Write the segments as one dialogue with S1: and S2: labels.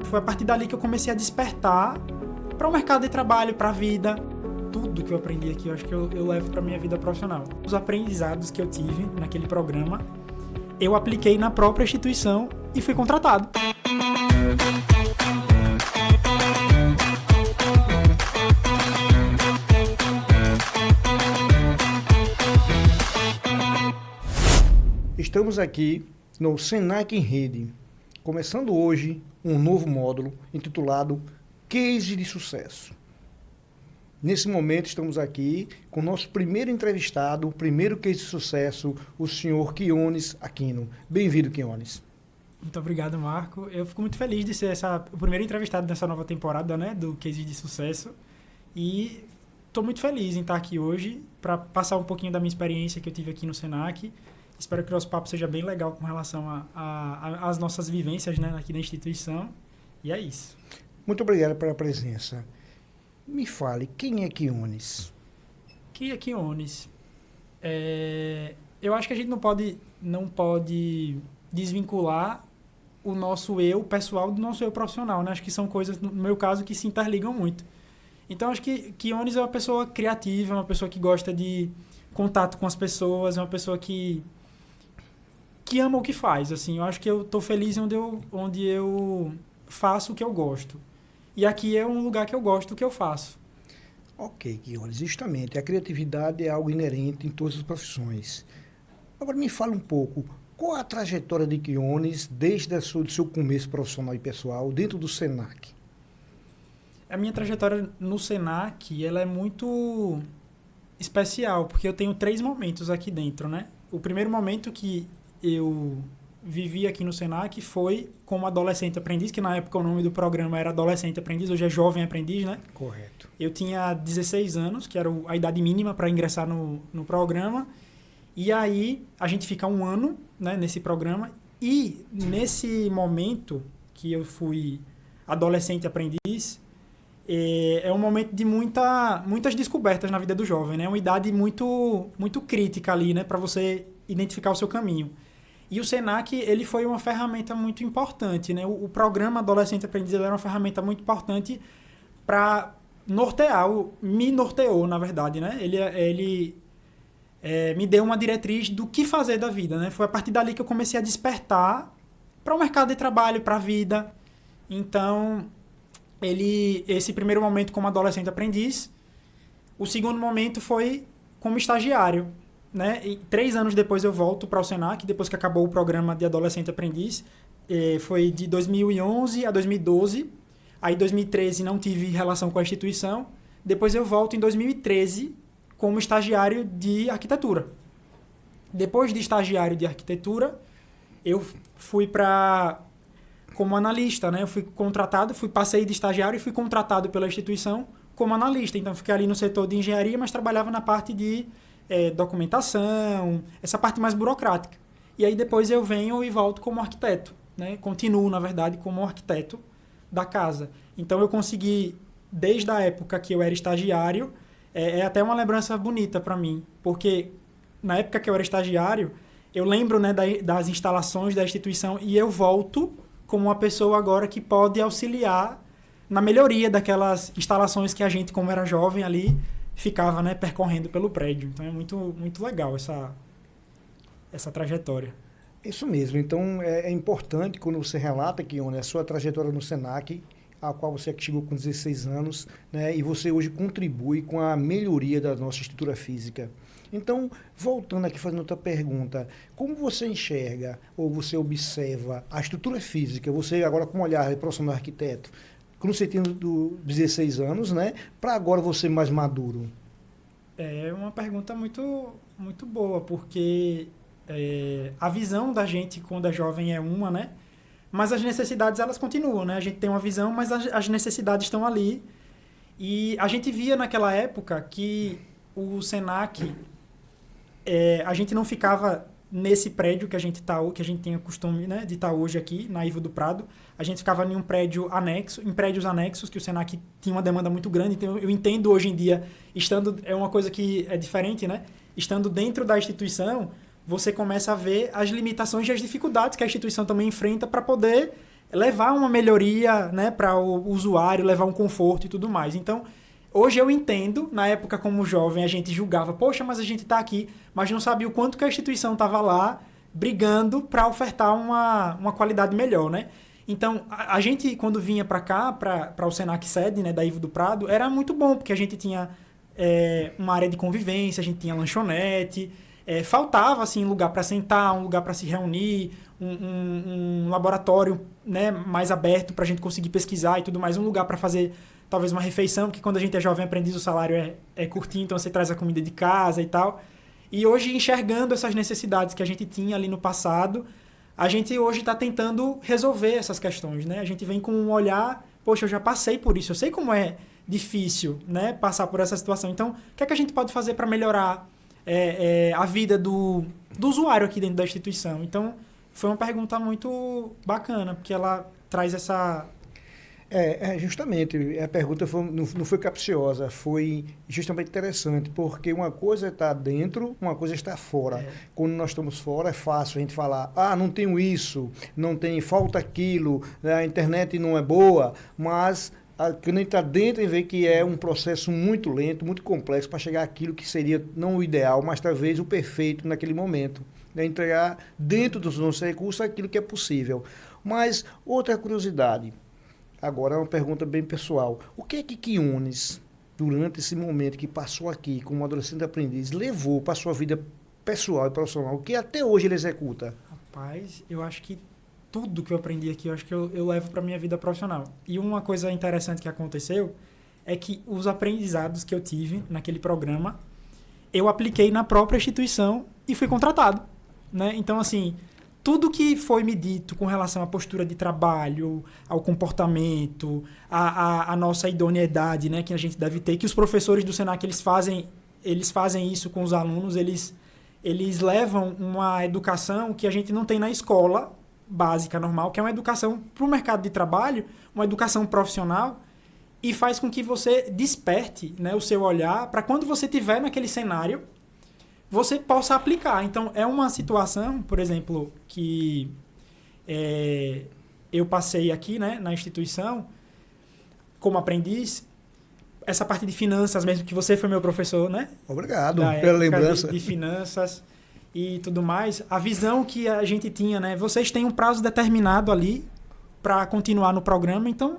S1: Foi a partir dali que eu comecei a despertar para o mercado de trabalho, para a vida. Tudo que eu aprendi aqui, eu acho que eu levo para a minha vida profissional. Os aprendizados que eu tive naquele programa, eu apliquei na própria instituição e fui contratado.
S2: Estamos aqui no Senac em Rede, começando hoje um novo módulo intitulado Case de Sucesso. Nesse momento estamos aqui com o nosso primeiro entrevistado, o primeiro case de sucesso, o senhor Quiones Aquino. Bem-vindo, Quiones.
S1: Muito obrigado, Marco. Eu fico muito feliz de ser o primeiro entrevistado dessa nova temporada, né, do Case de Sucesso. E estou muito feliz em estar aqui hoje para passar um pouquinho da minha experiência que eu tive aqui no Senac. Espero que o nosso papo seja bem legal com relação às nossas vivências, né, aqui na instituição. E é isso.
S2: Muito obrigado pela presença. Me fale, quem é Quiones?
S1: Quem é Quiones? Eu acho que a gente não pode desvincular o nosso eu pessoal do nosso eu profissional, né? Acho que são coisas, no meu caso, que se interligam muito. Então, acho que Quiones é uma pessoa criativa, uma pessoa que gosta de contato com as pessoas, é uma pessoa que ama o que faz. Assim, eu acho que eu estou feliz onde eu faço o que eu gosto. E aqui é um lugar que eu gosto do que eu faço.
S2: Ok, Quiones, justamente. A criatividade é algo inerente em todas as profissões. Agora me fala um pouco, qual a trajetória de Quiones desde o seu começo profissional e pessoal dentro do Senac?
S1: A minha trajetória no Senac, ela é muito especial, porque eu tenho 3 momentos aqui dentro, né? O primeiro momento que eu vivi aqui no Senac foi como adolescente aprendiz, que na época o nome do programa era adolescente aprendiz, hoje é jovem aprendiz, né?
S2: Correto.
S1: Eu tinha 16 anos, que era a idade mínima para ingressar no programa, e aí a gente fica um ano, né, nesse programa, e nesse momento que eu fui adolescente aprendiz, é um momento de muitas descobertas na vida do jovem, né? É uma idade muito, muito crítica ali, né, para você identificar o seu caminho. E o Senac, ele foi uma ferramenta muito importante, né? O programa Adolescente Aprendiz era uma ferramenta muito importante para nortear, me norteou, na verdade, né? Ele me deu uma diretriz do que fazer da vida, né? Foi a partir dali que eu comecei a despertar para o mercado de trabalho, para a vida. Então, esse primeiro momento como adolescente aprendiz, o segundo momento foi como estagiário, né? E 3 anos depois eu volto para o Senac, depois que acabou o programa de adolescente aprendiz. Foi de 2011 a 2012. Aí em 2013 não tive relação com a instituição. Depois eu volto em 2013 como estagiário de arquitetura. Depois de estagiário de arquitetura, eu fui como analista, né? Eu fui contratado, passei de estagiário e fui contratado pela instituição como analista. Então fiquei ali no setor de engenharia, mas trabalhava na parte de documentação, essa parte mais burocrática. E aí depois eu venho e volto como arquiteto, né? Continuo, na verdade, como arquiteto da casa. Então eu consegui, desde a época que eu era estagiário, é até uma lembrança bonita para mim, porque na época que eu era estagiário, eu lembro, né, das instalações da instituição e eu volto como uma pessoa agora que pode auxiliar na melhoria daquelas instalações que a gente, como era jovem ali, ficava, né, percorrendo pelo prédio. Então é muito, muito legal essa trajetória.
S2: Isso mesmo. Então é importante quando você relata, Quiones, a sua trajetória no Senac, a qual você chegou com 16 anos, né, e você hoje contribui com a melhoria da nossa estrutura física. Então, voltando aqui, fazendo outra pergunta, como você enxerga ou você observa a estrutura física, você agora com um olhar profissional arquiteto, quando você tem 16 anos, né, para agora você mais maduro?
S1: É uma pergunta muito, muito boa, porque a visão da gente quando é jovem é uma, né? Mas as necessidades, elas continuam, né? A gente tem uma visão, mas as necessidades estão ali. E a gente via naquela época que o Senac, a gente não ficava nesse prédio que a gente tem o costume, né, de estar hoje aqui, na Ivo do Prado. A gente ficava em um prédio anexo, em prédios anexos, que o Senac tinha uma demanda muito grande. Então, eu entendo hoje em dia, é uma coisa que é diferente, né? Estando dentro da instituição, você começa a ver as limitações e as dificuldades que a instituição também enfrenta para poder levar uma melhoria, né, para o usuário, levar um conforto e tudo mais. Então, hoje eu entendo, na época como jovem a gente julgava, poxa, mas a gente está aqui, mas não sabia o quanto que a instituição estava lá brigando para ofertar uma qualidade melhor, né? Então, a gente, quando vinha para cá, para o Senac sede, né, da Ivo do Prado, era muito bom, porque a gente tinha uma área de convivência, a gente tinha lanchonete, faltava assim, lugar para sentar, um lugar para se reunir, um laboratório, né, mais aberto para a gente conseguir pesquisar e tudo mais, um lugar para fazer talvez uma refeição, porque quando a gente é jovem aprendiz o salário é curtinho, então você traz a comida de casa e tal. E hoje, enxergando essas necessidades que a gente tinha ali no passado, a gente hoje está tentando resolver essas questões, né? A gente vem com um olhar, poxa, eu já passei por isso, eu sei como é difícil, né, passar por essa situação. Então, o que é que a gente pode fazer para melhorar a vida do usuário aqui dentro da instituição? Então, foi uma pergunta muito bacana, porque ela traz essa...
S2: Justamente, a pergunta não foi capciosa, foi justamente interessante, porque uma coisa está dentro, uma coisa está fora. Quando nós estamos fora, é fácil a gente falar, não tenho isso, não tem, falta aquilo, a internet não é boa, mas quando a gente está dentro e vê que é um processo muito lento, muito complexo, para chegar àquilo que seria não o ideal, mas talvez o perfeito naquele momento. Né? Entregar dentro dos nossos recursos aquilo que é possível. Mas outra curiosidade, agora é uma pergunta bem pessoal. O que é que Quiones, durante esse momento que passou aqui como adolescente aprendiz, levou para a sua vida pessoal e profissional, o que até hoje ele executa?
S1: Rapaz, eu acho que tudo que eu aprendi aqui, eu acho que eu levo para a minha vida profissional. E uma coisa interessante que aconteceu é que os aprendizados que eu tive naquele programa, eu apliquei na própria instituição e fui contratado. Né? Então, assim, tudo que foi me dito com relação à postura de trabalho, ao comportamento, à nossa idoneidade, né, que a gente deve ter, que os professores do Senac eles fazem isso com os alunos, eles levam uma educação que a gente não tem na escola básica, normal, que é uma educação para o mercado de trabalho, uma educação profissional, e faz com que você desperte, né, o seu olhar para quando você estiver naquele cenário, você possa aplicar. Então, é uma situação, por exemplo, que eu passei aqui, né, na instituição, como aprendiz, essa parte de finanças mesmo, que você foi meu professor, né?
S2: Obrigado pela lembrança.
S1: De finanças e tudo mais. A visão que a gente tinha, né? Vocês têm um prazo determinado ali para continuar no programa, então,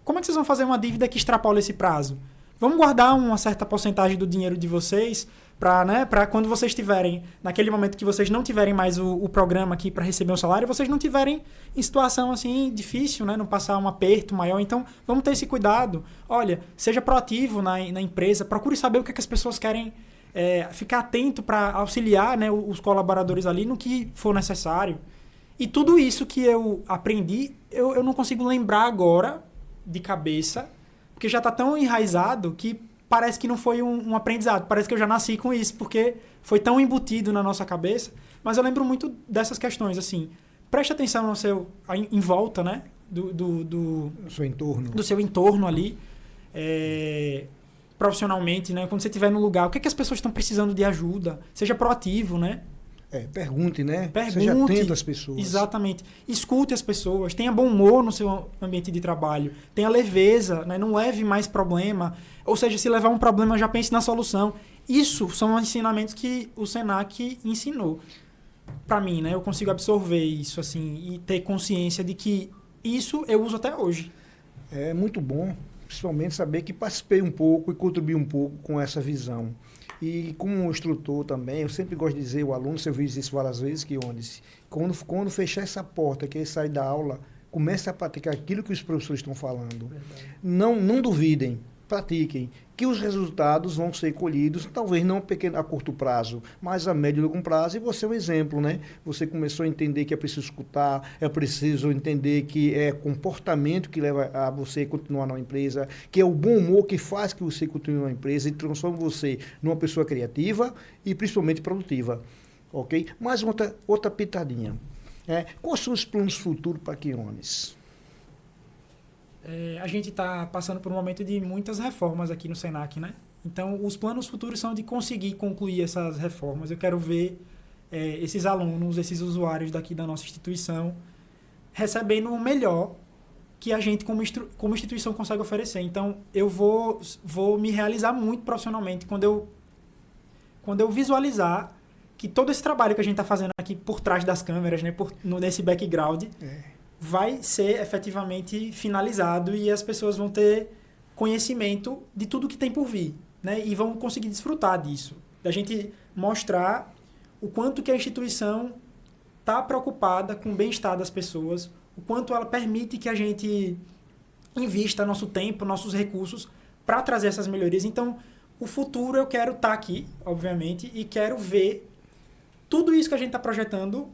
S1: como é que vocês vão fazer uma dívida que extrapola esse prazo? Vamos guardar uma certa porcentagem do dinheiro de vocês para quando vocês tiverem, naquele momento que vocês não tiverem mais o programa aqui para receber o salário, vocês não tiverem em situação assim difícil, né? Não passar um aperto maior. Então, vamos ter esse cuidado. Olha, seja proativo na empresa, procure saber o que, é que as pessoas querem, ficar atento para auxiliar, né, os colaboradores ali no que for necessário. E tudo isso que eu aprendi, eu não consigo lembrar agora de cabeça, porque já está tão enraizado que parece que não foi um aprendizado. Parece que eu já nasci com isso, porque foi tão embutido na nossa cabeça. Mas eu lembro muito dessas questões, assim. Preste atenção no seu, em volta, né? Do
S2: seu entorno.
S1: Do seu entorno ali. Profissionalmente, né? Quando você estiver no lugar, o que é que as pessoas estão precisando de ajuda? Seja proativo, né?
S2: Pergunte, né?
S1: Pergunte,
S2: seja atento às pessoas.
S1: Exatamente. Escute as pessoas. Tenha bom humor no seu ambiente de trabalho. Tenha leveza, né? Não leve mais problema. Ou seja, se levar um problema, já pense na solução. Isso são ensinamentos que o Senac ensinou para mim, né? Eu consigo absorver isso, assim, e ter consciência de que isso eu uso até hoje.
S2: É muito bom, principalmente, saber que participei um pouco e contribuí um pouco com essa visão. E como instrutor também, eu sempre gosto de dizer, o aluno, você ouviu isso várias vezes, que quando fechar essa porta, que ele sai da aula, comece a praticar aquilo que os professores estão falando. Não duvidem, pratiquem, que os resultados vão ser colhidos, talvez não a curto prazo, mas a médio e longo prazo, e você é um exemplo, né? Você começou a entender que é preciso escutar, é preciso entender que é comportamento que leva a você continuar na empresa, que é o bom humor que faz que você continue na empresa e transforma você numa pessoa criativa e principalmente produtiva, ok? Mais outra pitadinha. Quais são os planos futuros para Quiones?
S1: A gente está passando por um momento de muitas reformas aqui no Senac, né? Então, os planos futuros são de conseguir concluir essas reformas. Eu quero ver esses alunos, esses usuários daqui da nossa instituição recebendo o melhor que a gente, como instituição, consegue oferecer. Então, eu vou me realizar muito profissionalmente quando eu visualizar que todo esse trabalho que a gente está fazendo aqui por trás das câmeras, né, nesse background, vai ser efetivamente finalizado e as pessoas vão ter conhecimento de tudo que tem por vir, né, e vão conseguir desfrutar disso. Da gente mostrar o quanto que a instituição está preocupada com o bem-estar das pessoas, o quanto ela permite que a gente invista nosso tempo, nossos recursos para trazer essas melhorias. Então, o futuro eu quero estar aqui, obviamente, e quero ver tudo isso que a gente está projetando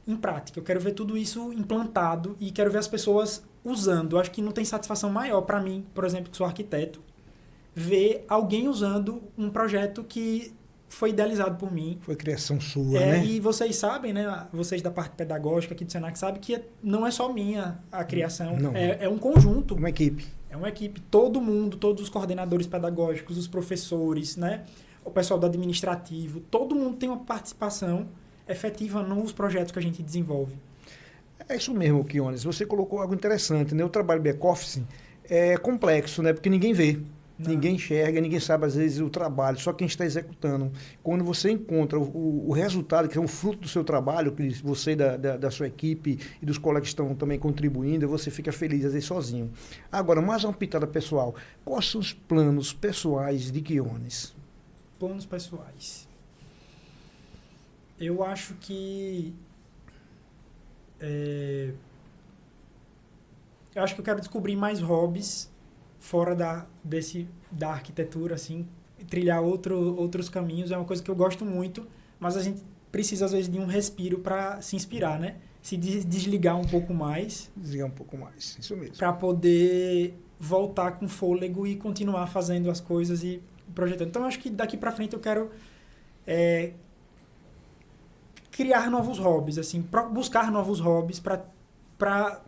S1: em prática. Eu quero ver tudo isso implantado e quero ver as pessoas usando. Eu acho que não tem satisfação maior para mim, por exemplo, que sou arquiteto, ver alguém usando um projeto que foi idealizado por mim.
S2: Foi criação sua, né?
S1: E vocês sabem, né? Vocês da parte pedagógica aqui do Senac sabem que não é só minha a criação.
S2: Não.
S1: É um conjunto.
S2: Uma equipe.
S1: É uma equipe. Todo mundo, todos os coordenadores pedagógicos, os professores, né? O pessoal do administrativo, todo mundo tem uma participação efetiva nos projetos que a gente desenvolve.
S2: É isso mesmo, Quiones. Você colocou algo interessante, né? O trabalho back-office é complexo, né? Porque ninguém vê. Não. Ninguém enxerga, ninguém sabe, às vezes, o trabalho, só quem está executando. Quando você encontra o resultado, que é um fruto do seu trabalho, que você, da sua equipe e dos colegas que estão também contribuindo, você fica feliz, às vezes, sozinho. Agora, mais uma pitada pessoal. Quais são os planos pessoais de Quiones?
S1: Planos pessoais. Eu acho que... eu acho que eu quero descobrir mais hobbies fora da arquitetura, assim, trilhar outros caminhos. É uma coisa que eu gosto muito, mas a gente precisa, às vezes, de um respiro para se inspirar, né? Se desligar um pouco mais.
S2: Desligar um pouco mais, isso mesmo.
S1: Para poder voltar com fôlego e continuar fazendo as coisas e projetando. Então, eu acho que daqui para frente eu quero criar novos hobbies, assim, buscar novos hobbies para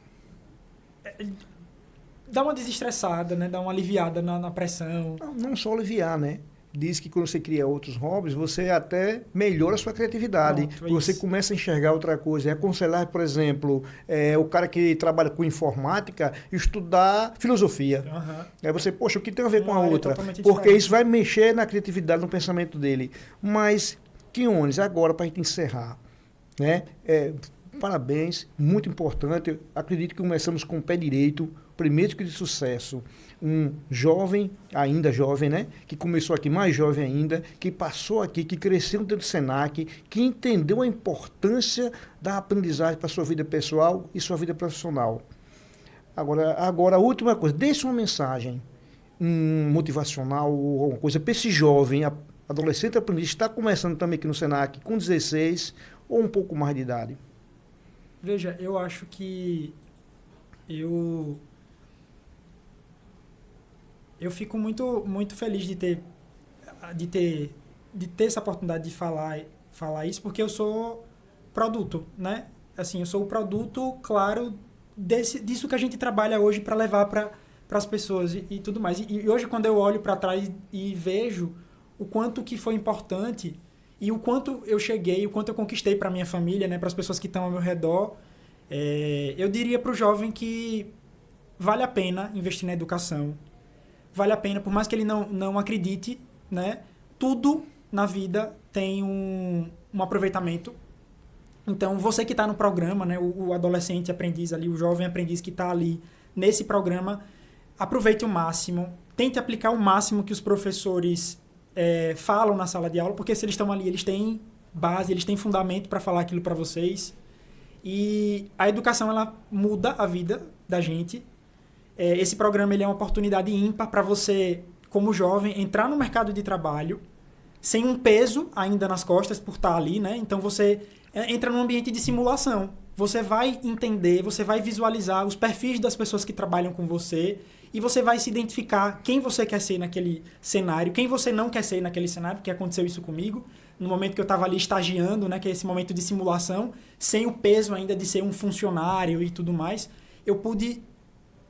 S1: dar uma desestressada, né? Dar uma aliviada na pressão.
S2: Não só aliviar, né? Diz que quando você cria outros hobbies, você até melhora a sua criatividade.
S1: Pronto,
S2: você começa a enxergar outra coisa. É aconselhar, por exemplo, o cara que trabalha com informática, estudar filosofia.
S1: Uhum.
S2: Aí você, poxa, o que tem a ver com a outra? Porque
S1: diferente.
S2: Isso vai mexer na criatividade, no pensamento dele. Mas, Quiones, agora para a gente encerrar, né? Parabéns, muito importante. Acredito que começamos com o pé direito, primeiro de sucesso. Um jovem, ainda jovem, né? Que começou aqui mais jovem ainda, que passou aqui, que cresceu dentro do Senac, que entendeu a importância da aprendizagem para a sua vida pessoal e sua vida profissional. Agora, a última coisa, deixe uma mensagem motivacional ou alguma coisa para esse jovem, adolescente aprendiz, está começando também aqui no Senac com 16 ou um pouco mais de idade.
S1: Veja, eu acho que eu fico muito, muito feliz de ter essa oportunidade de falar isso, porque eu sou produto, né? Assim, eu sou o produto, claro, disso que a gente trabalha hoje para levar para as pessoas e tudo mais. E hoje, quando eu olho para trás e vejo o quanto que foi importante e o quanto eu cheguei, o quanto eu conquistei para minha família, né, para as pessoas que estão ao meu redor, eu diria para o jovem que vale a pena investir na educação. Vale a pena, por mais que ele não acredite, né, tudo na vida tem um aproveitamento. Então, você que está no programa, né, o adolescente aprendiz ali, o jovem aprendiz que está ali nesse programa, aproveite o máximo, tente aplicar o máximo que os professores falam na sala de aula, porque se eles estão ali, eles têm base, eles têm fundamento para falar aquilo para vocês. E a educação, ela muda a vida da gente. Esse programa ele é uma oportunidade ímpar para você, como jovem, entrar no mercado de trabalho sem um peso ainda nas costas por estar ali, né? Então você entra num ambiente de simulação. Você vai entender, você vai visualizar os perfis das pessoas que trabalham com você e você vai se identificar quem você quer ser naquele cenário, quem você não quer ser naquele cenário, porque aconteceu isso comigo. No momento que eu estava ali estagiando, né, que é esse momento de simulação, sem o peso ainda de ser um funcionário e tudo mais, eu pude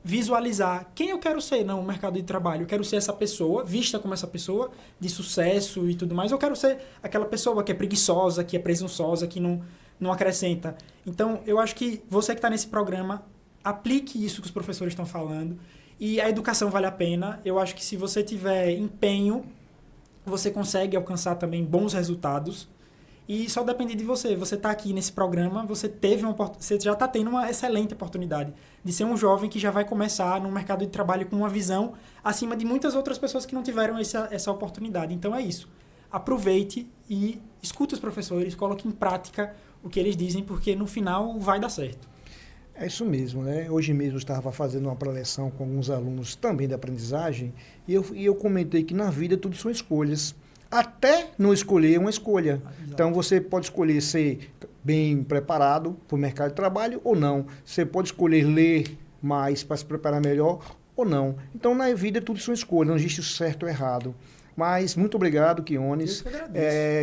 S1: visualizar quem eu quero ser no mercado de trabalho. Eu quero ser essa pessoa, vista como essa pessoa, de sucesso e tudo mais. Eu quero ser aquela pessoa que é preguiçosa, que é presunçosa, que não acrescenta. Então, eu acho que você que está nesse programa, aplique isso que os professores estão falando. E a educação vale a pena. Eu acho que se você tiver empenho, você consegue alcançar também bons resultados. E só depende de você. Você está aqui nesse programa, você já está tendo uma excelente oportunidade de ser um jovem que já vai começar no mercado de trabalho com uma visão acima de muitas outras pessoas que não tiveram essa oportunidade. Então é isso. Aproveite e escute os professores, coloque em prática o que eles dizem, porque no final vai dar certo.
S2: É isso mesmo, né? Hoje mesmo eu estava fazendo uma preleção com alguns alunos também da aprendizagem e eu comentei que na vida tudo são escolhas. Até não escolher é uma escolha. Então você pode escolher ser bem preparado para o mercado de trabalho ou não. Você pode escolher ler mais para se preparar melhor ou não. Então na vida tudo são escolhas, não existe o certo ou errado. Mas muito obrigado, Quiones.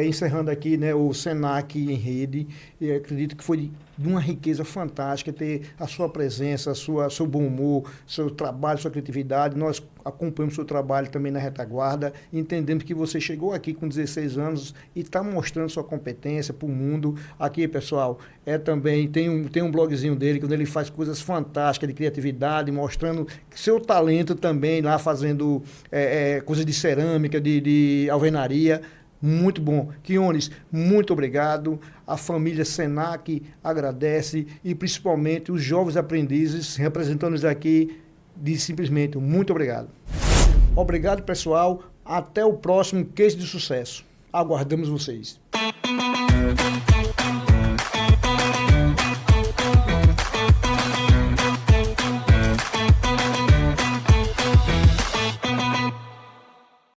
S2: Encerrando aqui, né, o Senac em Rede. Eu acredito que foi de uma riqueza fantástica ter a sua presença, seu bom humor, seu trabalho, sua criatividade. Nós acompanhamos o seu trabalho também na retaguarda. Entendemos que você chegou aqui com 16 anos e está mostrando sua competência para o mundo. Aqui, pessoal, também tem um blogzinho dele, quando ele faz coisas fantásticas de criatividade, mostrando seu talento também lá fazendo coisas de cerâmica, de alvenaria. Muito bom. Quiones, muito obrigado. A família Senac agradece e principalmente os jovens aprendizes representando-nos aqui, diz simplesmente muito obrigado. Obrigado, pessoal. Até o próximo Case de Sucesso. Aguardamos vocês.